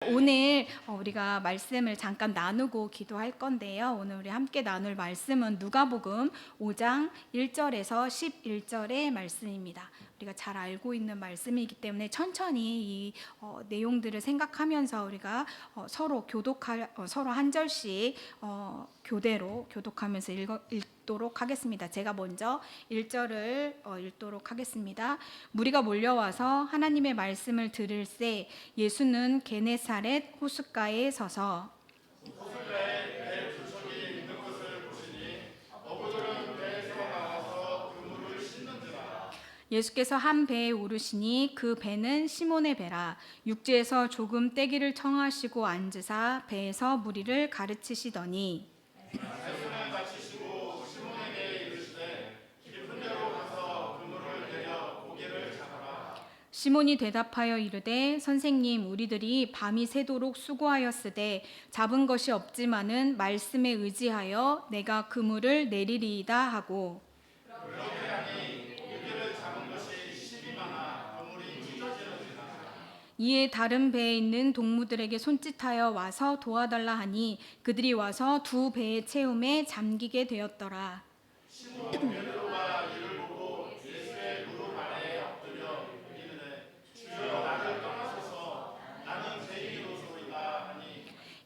오늘 우리가 말씀을 잠깐 나누고 기도할 건데요. 오늘 우리 함께 나눌 말씀은 누가복음 5장 1절에서 11절의 말씀입니다. 우리가 잘 알고 있는 말씀이기 때문에 천천히 이 내용들을 생각하면서 우리가 서로 서로 한 절씩 교대로 교독하면서 읽도록 하겠습니다. 제가 먼저 1절을 읽도록 하겠습니다. 무리가 몰려와서 하나님의 말씀을 들을새 예수는 게네사렛 호숫가에 서서 예수께서 한 배에 오르시니 그 배는 시몬의 배라. 육지에서 조금 떼기를 청하시고 앉으사 배에서 무리를 가르치시더니 시몬이 대답하여 이르되 선생님, 우리들이 밤이 새도록 수고하였으되 잡은 것이 없지만은 말씀에 의지하여 내가 그물을 내리리이다 하고 이에 다른 배에 있는 동무들에게 손짓하여 와서 도와달라 하니 그들이 와서 두 배의 채움에 잠기게 되었더라.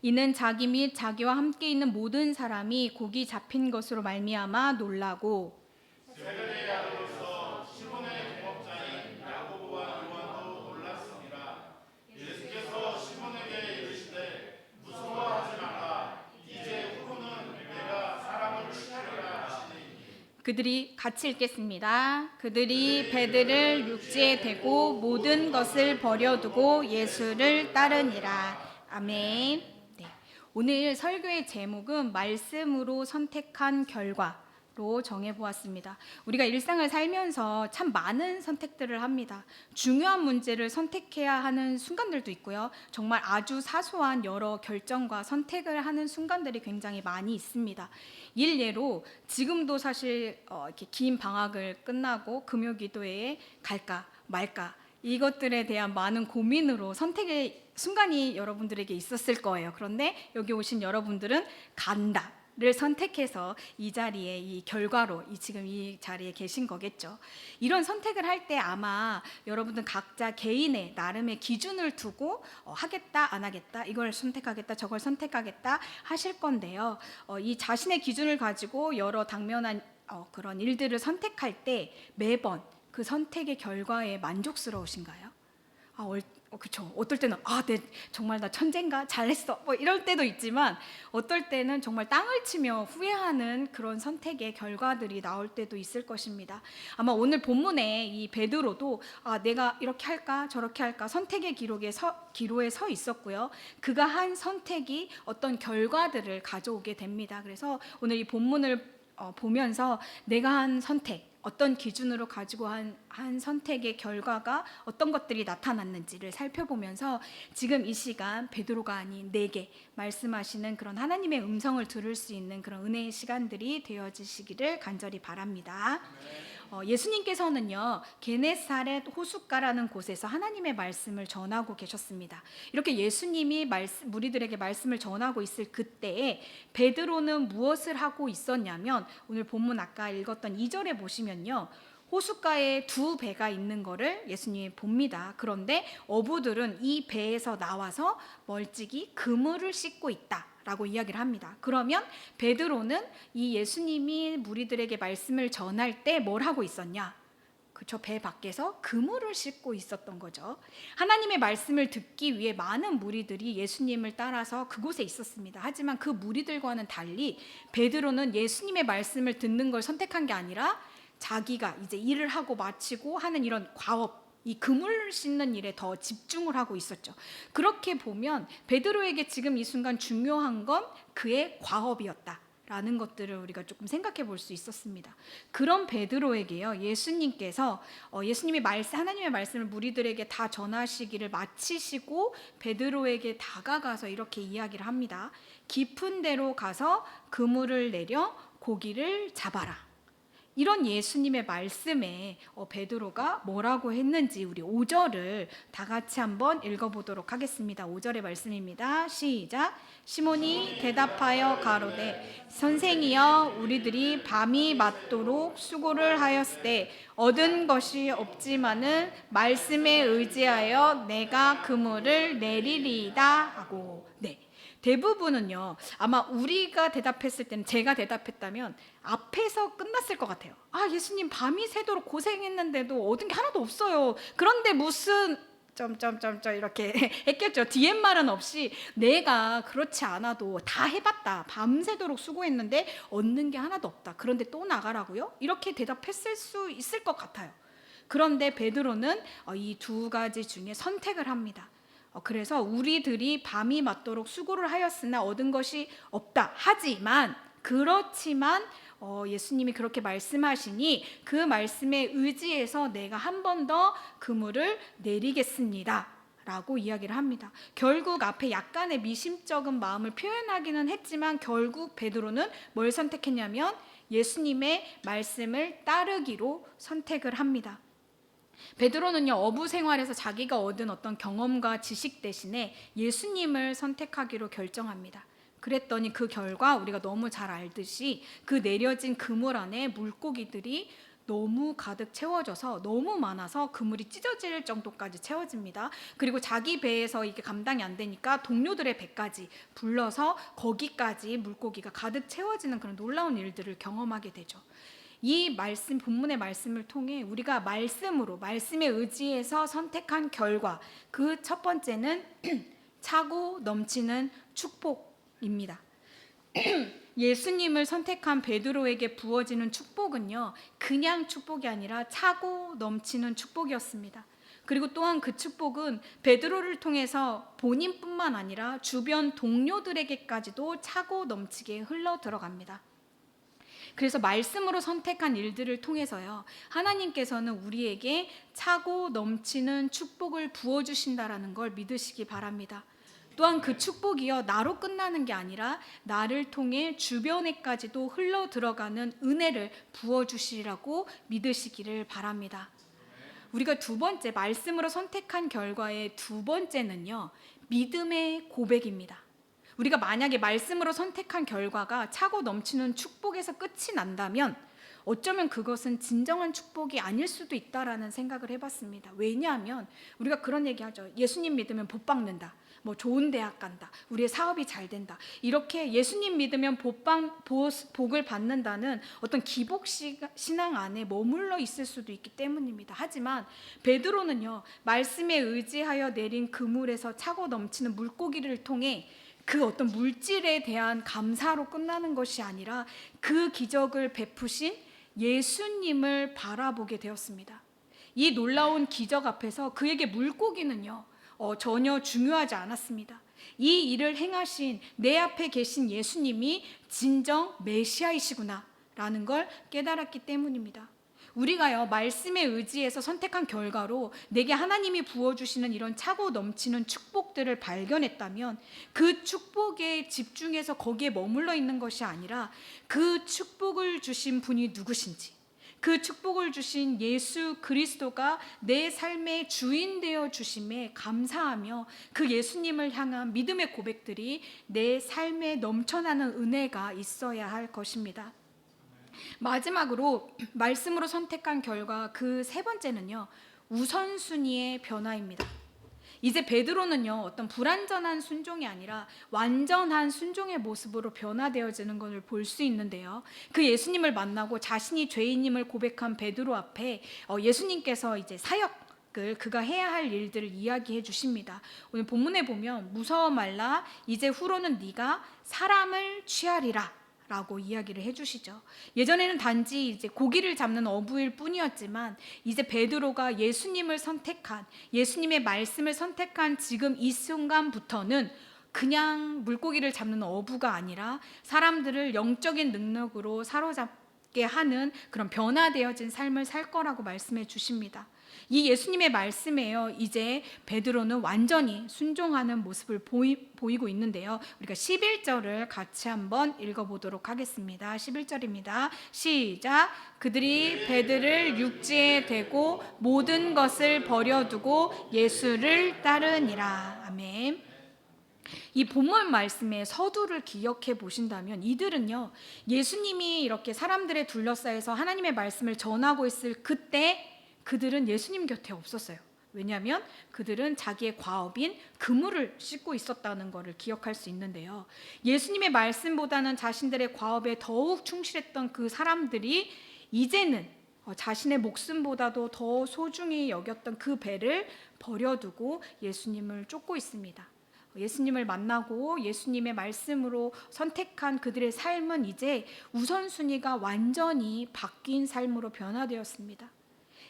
이는 자기 및 자기와 함께 있는 모든 사람이 고기 잡힌 것으로 말미암아 놀라고 그들이 같이 읽겠습니다. 그들이 배들을 육지에 대고 모든 것을 버려두고 예수를 따르니라. 아멘. 네. 오늘 설교의 제목은 말씀으로 선택한 결과로 정해보았습니다. 우리가 일상을 살면서 참 많은 선택들을 합니다. 중요한 문제를 선택해야 하는 순간들도 있고요. 정말 아주 사소한 여러 결정과 선택을 하는 순간들이 굉장히 많이 있습니다. 일례로 지금도 사실 이렇게 긴 방학을 끝나고 금요기도회에 갈까 말까 이것들에 대한 많은 고민으로 선택의 순간이 여러분들에게 있었을 거예요. 그런데 여기 오신 여러분들은 간다를 선택해서 이 자리에 이 결과로 지금 이 자리에 계신 거겠죠. 이런 선택을 할 때 아마 여러분들 각자 개인의 나름의 기준을 두고 하겠다 안 하겠다 이걸 선택하겠다 저걸 선택하겠다 하실 건데요. 이 자신의 기준을 가지고 여러 당면한 그런 일들을 선택할 때 매번 그 선택의 결과에 만족스러우신가요? 그렇죠. 어떨 때는 정말 나 천재인가? 잘했어. 뭐 이럴 때도 있지만 어떨 때는 정말 땅을 치며 후회하는 그런 선택의 결과들이 나올 때도 있을 것입니다. 아마 오늘 본문에 이 베드로도 내가 이렇게 할까 저렇게 할까 선택의 기로에 서 있었고요. 그가 한 선택이 어떤 결과들을 가져오게 됩니다. 그래서 오늘 이 본문을 보면서 내가 한 선택 어떤 기준으로 가지고 한 선택의 결과가 어떤 것들이 나타났는지를 살펴보면서 지금 이 시간 베드로가 아닌 내게 말씀하시는 그런 하나님의 음성을 들을 수 있는 그런 은혜의 시간들이 되어지시기를 간절히 바랍니다. 예수님께서는요 게네사렛 호숫가라는 곳에서 하나님의 말씀을 전하고 계셨습니다. 이렇게 예수님이 무리들에게 말씀을 전하고 있을 그때에 베드로는 무엇을 하고 있었냐면 오늘 본문 아까 읽었던 2절에 보시면요 호숫가에 두 배가 있는 거를 예수님이 봅니다. 그런데 어부들은 이 배에서 나와서 멀찍이 그물을 씻고 있다 라고 이야기를 합니다. 그러면 베드로는 이 예수님이 무리들에게 말씀을 전할 때 뭘 하고 있었냐? 그렇죠. 배 밖에서 그물을 씻고 있었던 거죠. 하나님의 말씀을 듣기 위해 많은 무리들이 예수님을 따라서 그곳에 있었습니다. 하지만 그 무리들과는 달리 베드로는 예수님의 말씀을 듣는 걸 선택한 게 아니라 자기가 이제 일을 하고 마치고 하는 이런 과업 이 그물 씻는 일에 더 집중을 하고 있었죠. 그렇게 보면 베드로에게 지금 이 순간 중요한 건 그의 과업이었다라는 것들을 우리가 조금 생각해 볼 수 있었습니다. 그런 베드로에게요 예수님께서 예수님이 하나님의 말씀을 무리들에게 다 전하시기를 마치시고 베드로에게 다가가서 이렇게 이야기를 합니다. 깊은 데로 가서 그물을 내려 고기를 잡아라. 이런 예수님의 말씀에 베드로가 뭐라고 했는지 우리 5절을 다 같이 한번 읽어보도록 하겠습니다. 5절의 말씀입니다. 시작. 시몬이 대답하여 가로되 선생이여 우리들이 밤이 맞도록 수고를 하였으되 얻은 것이 없지만은 말씀에 의지하여 내가 그물을 내리리이다 하고. 네. 대부분은요, 아마 우리가 대답했을 때는, 제가 대답했다면 앞에서 끝났을 것 같아요. 아, 예수님 밤이 새도록 고생했는데도 얻은 게 하나도 없어요. 그런데 무슨 점점점점 이렇게 했겠죠. 뒤에 말은 없이 내가 그렇지 않아도 다 해봤다. 밤새도록 수고했는데 얻는 게 하나도 없다. 그런데 또 나가라고요? 이렇게 대답했을 수 있을 것 같아요. 그런데 베드로는 이 두 가지 중에 선택을 합니다. 그래서 우리들이 밤이 맞도록 수고를 하였으나 얻은 것이 없다. 하지만 그렇지만 예수님이 그렇게 말씀하시니 그 말씀에 의지해서 내가 한 번 더 그물을 내리겠습니다 라고 이야기를 합니다. 결국 앞에 약간의 미심쩍은 마음을 표현하기는 했지만 결국 베드로는 뭘 선택했냐면 예수님의 말씀을 따르기로 선택을 합니다. 베드로는요, 어부 생활에서 자기가 얻은 어떤 경험과 지식 대신에 예수님을 선택하기로 결정합니다. 그랬더니 그 결과 우리가 너무 잘 알듯이 그 내려진 그물 안에 물고기들이 너무 가득 채워져서 너무 많아서 그물이 찢어질 정도까지 채워집니다. 그리고 자기 배에서 이게 감당이 안 되니까 동료들의 배까지 불러서 거기까지 물고기가 가득 채워지는 그런 놀라운 일들을 경험하게 되죠. 이 말씀, 본문의 말씀을 통해 우리가 말씀에 의지해서 선택한 결과, 그 첫 번째는 차고 넘치는 축복입니다. 예수님을 선택한 베드로에게 부어지는 축복은요, 그냥 축복이 아니라 차고 넘치는 축복이었습니다. 그리고 또한 그 축복은 베드로를 통해서 본인뿐만 아니라 주변 동료들에게까지도 차고 넘치게 흘러 들어갑니다. 그래서 말씀으로 선택한 일들을 통해서요, 하나님께서는 우리에게 차고 넘치는 축복을 부어주신다라는 걸 믿으시기 바랍니다. 또한 그 축복이요, 나로 끝나는 게 아니라 나를 통해 주변에까지도 흘러 들어가는 은혜를 부어주시라고 믿으시기를 바랍니다. 우리가 두 번째, 말씀으로 선택한 결과의 두 번째는요, 믿음의 고백입니다. 우리가 만약에 말씀으로 선택한 결과가 차고 넘치는 축복에서 끝이 난다면 어쩌면 그것은 진정한 축복이 아닐 수도 있다라는 생각을 해봤습니다. 왜냐하면 우리가 그런 얘기하죠. 예수님 믿으면 복 받는다. 뭐 좋은 대학 간다. 우리의 사업이 잘 된다. 이렇게 예수님 믿으면 복을 받는다는 어떤 기복 신앙 안에 머물러 있을 수도 있기 때문입니다. 하지만 베드로는요, 말씀에 의지하여 내린 그물에서 차고 넘치는 물고기를 통해 그 어떤 물질에 대한 감사로 끝나는 것이 아니라 그 기적을 베푸신 예수님을 바라보게 되었습니다. 이 놀라운 기적 앞에서 그에게 물고기는요, 전혀 중요하지 않았습니다. 이 일을 행하신 내 앞에 계신 예수님이 진정 메시아이시구나 라는 걸 깨달았기 때문입니다. 우리가요, 말씀에 의지해서 선택한 결과로 내게 하나님이 부어주시는 이런 차고 넘치는 축복들을 발견했다면 그 축복에 집중해서 거기에 머물러 있는 것이 아니라 그 축복을 주신 분이 누구신지, 그 축복을 주신 예수 그리스도가 내 삶의 주인 되어 주심에 감사하며 그 예수님을 향한 믿음의 고백들이 내 삶에 넘쳐나는 은혜가 있어야 할 것입니다. 마지막으로 말씀으로 선택한 결과 그 세 번째는요, 우선순위의 변화입니다. 이제 베드로는요, 어떤 불완전한 순종이 아니라 완전한 순종의 모습으로 변화되어지는 것을 볼 수 있는데요, 그 예수님을 만나고 자신이 죄인임을 고백한 베드로 앞에 예수님께서 이제 사역을 그가 해야 할 일들을 이야기해 주십니다. 오늘 본문에 보면 무서워 말라 이제 후로는 네가 사람을 취하리라 라고 이야기를 해주시죠. 예전에는 단지 이제 고기를 잡는 어부일 뿐이었지만 이제 베드로가 예수님을 선택한, 예수님의 말씀을 선택한 지금 이 순간부터는 그냥 물고기를 잡는 어부가 아니라 사람들을 영적인 능력으로 사로잡게 하는 그런 변화되어진 삶을 살 거라고 말씀해 주십니다. 이 예수님의 말씀에요. 이제 베드로는 완전히 순종하는 모습을 보이고 있는데요. 우리가 11절을 같이 한번 읽어보도록 하겠습니다. 11절입니다. 시작. 그들이 베드를 육지에 대고 모든 것을 버려두고 예수를 따르니라. 아멘. 이 본문 말씀의 서두를 기억해 보신다면 이들은요, 예수님이 이렇게 사람들에 둘러싸여서 하나님의 말씀을 전하고 있을 그때 그들은 예수님 곁에 없었어요. 왜냐하면 그들은 자기의 과업인 그물을 씻고 있었다는 것을 기억할 수 있는데요. 예수님의 말씀보다는 자신들의 과업에 더욱 충실했던 그 사람들이 이제는 자신의 목숨보다도 더 소중히 여겼던 그 배를 버려두고 예수님을 쫓고 있습니다. 예수님을 만나고 예수님의 말씀으로 선택한 그들의 삶은 이제 우선순위가 완전히 바뀐 삶으로 변화되었습니다.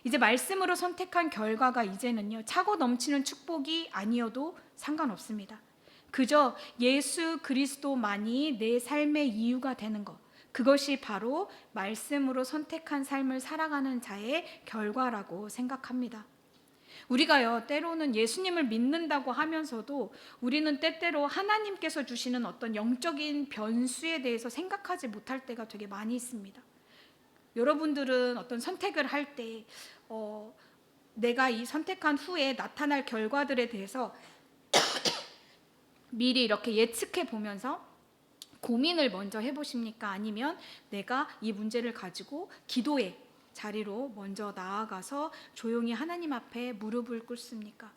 이제 말씀으로 선택한 결과가 이제는요, 차고 넘치는 축복이 아니어도 상관없습니다. 그저 예수 그리스도만이 내 삶의 이유가 되는 것, 그것이 바로 말씀으로 선택한 삶을 살아가는 자의 결과라고 생각합니다. 우리가요, 때로는 예수님을 믿는다고 하면서도 우리는 때때로 하나님께서 주시는 어떤 영적인 변수에 대해서 생각하지 못할 때가 되게 많이 있습니다. 여러분들은 어떤 선택을 할 때 내가 이 선택한 후에 나타날 결과들에 대해서 미리 이렇게 예측해 보면서 고민을 먼저 해보십니까? 아니면 내가 이 문제를 가지고 기도의 자리로 먼저 나아가서 조용히 하나님 앞에 무릎을 꿇습니까?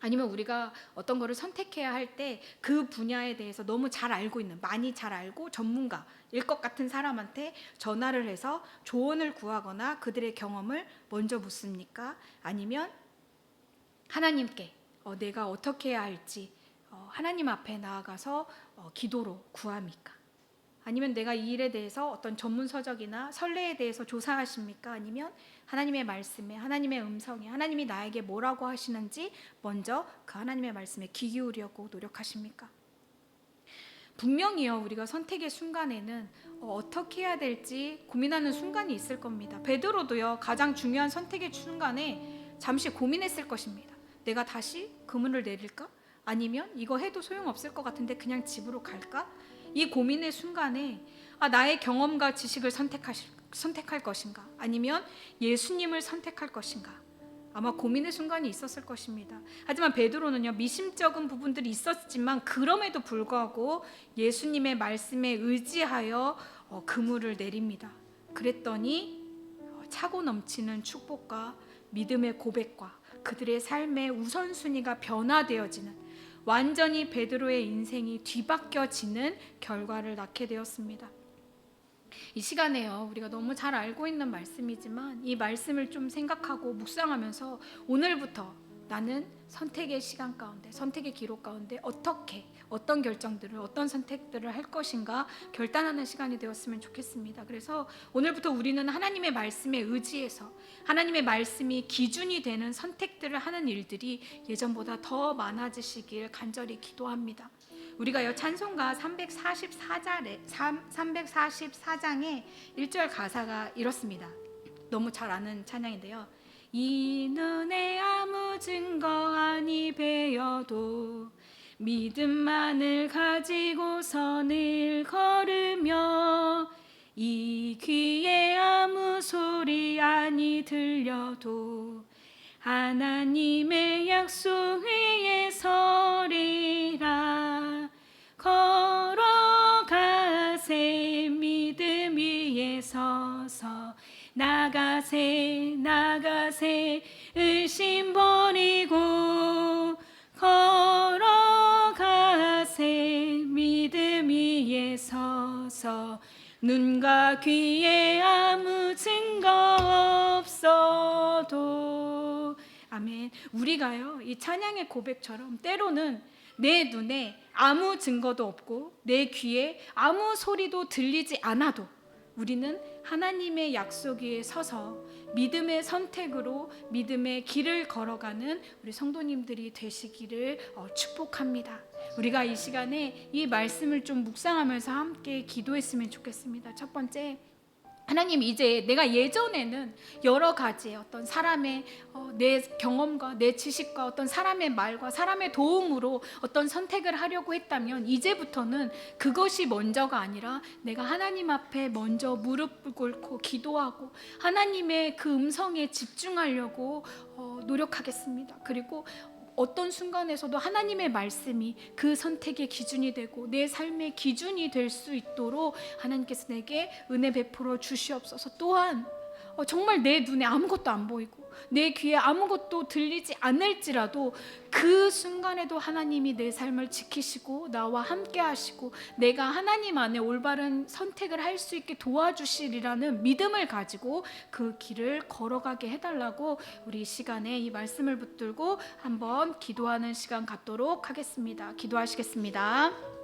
아니면 우리가 어떤 거를 선택해야 할 때 그 분야에 대해서 너무 잘 알고 있는, 많이 잘 알고 전문가일 것 같은 사람한테 전화를 해서 조언을 구하거나 그들의 경험을 먼저 묻습니까? 아니면 하나님께 내가 어떻게 해야 할지 하나님 앞에 나아가서 기도로 구합니까? 아니면 내가 이 일에 대해서 어떤 전문 서적이나 선례에 대해서 조사하십니까? 아니면 하나님의 말씀에, 하나님의 음성에, 하나님이 나에게 뭐라고 하시는지 먼저 그 하나님의 말씀에 귀 기울이려고 노력하십니까? 분명히요, 우리가 선택의 순간에는 어떻게 해야 될지 고민하는 순간이 있을 겁니다. 베드로도요, 가장 중요한 선택의 순간에 잠시 고민했을 것입니다. 내가 다시 그물을 내릴까? 아니면 이거 해도 소용없을 것 같은데 그냥 집으로 갈까? 이 고민의 순간에 나의 경험과 지식을 선택할 것인가? 아니면 예수님을 선택할 것인가? 아마 고민의 순간이 있었을 것입니다. 하지만 베드로는요, 미심쩍은 부분들이 있었지만 그럼에도 불구하고 예수님의 말씀에 의지하여 그물을 내립니다. 그랬더니 차고 넘치는 축복과 믿음의 고백과 그들의 삶의 우선순위가 변화되어지는, 완전히 베드로의 인생이 뒤바뀌어지는 결과를 낳게 되었습니다. 이 시간에요, 우리가 너무 잘 알고 있는 말씀이지만 이 말씀을 좀 생각하고 묵상하면서 오늘부터 나는 선택의 시간 가운데, 선택의 기록 가운데 어떤 결정들을, 어떤 선택들을 할 것인가 결단하는 시간이 되었으면 좋겠습니다. 그래서 오늘부터 우리는 하나님의 말씀에 의지해서 하나님의 말씀이 기준이 되는 선택들을 하는 일들이 예전보다 더 많아지시길 간절히 기도합니다. 우리가요, 찬송가 344장의 1절 가사가 이렇습니다. 너무 잘 아는 찬양인데요. 이 눈에 아무 증거 아니 배어도 믿음만을 가지고 선을 걸으며, 이 귀에 아무 소리 아니 들려도 하나님의 약속 위에 서리라. 걸어가세 믿음 위에 서서, 나가세 의심 버리고, 걸어가세 믿음 위에 서서, 눈과 귀에 아무 증거 없어도. 아멘. 우리가요, 이 찬양의 고백처럼 때로는 내 눈에 아무 증거도 없고 내 귀에 아무 소리도 들리지 않아도 우리는 하나님의 약속 위에 서서 믿음의 선택으로 믿음의 길을 걸어가는 우리 성도님들이 되시기를 축복합니다. 우리가 이 시간에 이 말씀을 좀 묵상하면서 함께 기도했으면 좋겠습니다. 첫 번째, 하나님, 이제 내가 예전에는 여러 가지의 어떤 사람의 내 경험과 내 지식과 어떤 사람의 말과 사람의 도움으로 어떤 선택을 하려고 했다면, 이제부터는 그것이 먼저가 아니라 내가 하나님 앞에 먼저 무릎을 꿇고 기도하고 하나님의 그 음성에 집중하려고 노력하겠습니다. 그리고 어떤 순간에서도 하나님의 말씀이 그 선택의 기준이 되고 내 삶의 기준이 될 수 있도록 하나님께서 내게 은혜 베풀어 주시옵소서. 또한 정말 내 눈에 아무것도 안 보이고 내 귀에 아무것도 들리지 않을지라도 그 순간에도 하나님이 내 삶을 지키시고 나와 함께 하시고 내가 하나님 안에 올바른 선택을 할 수 있게 도와주시리라는 믿음을 가지고 그 길을 걸어가게 해달라고, 우리 이 시간에 이 말씀을 붙들고 한번 기도하는 시간 갖도록 하겠습니다. 기도하시겠습니다.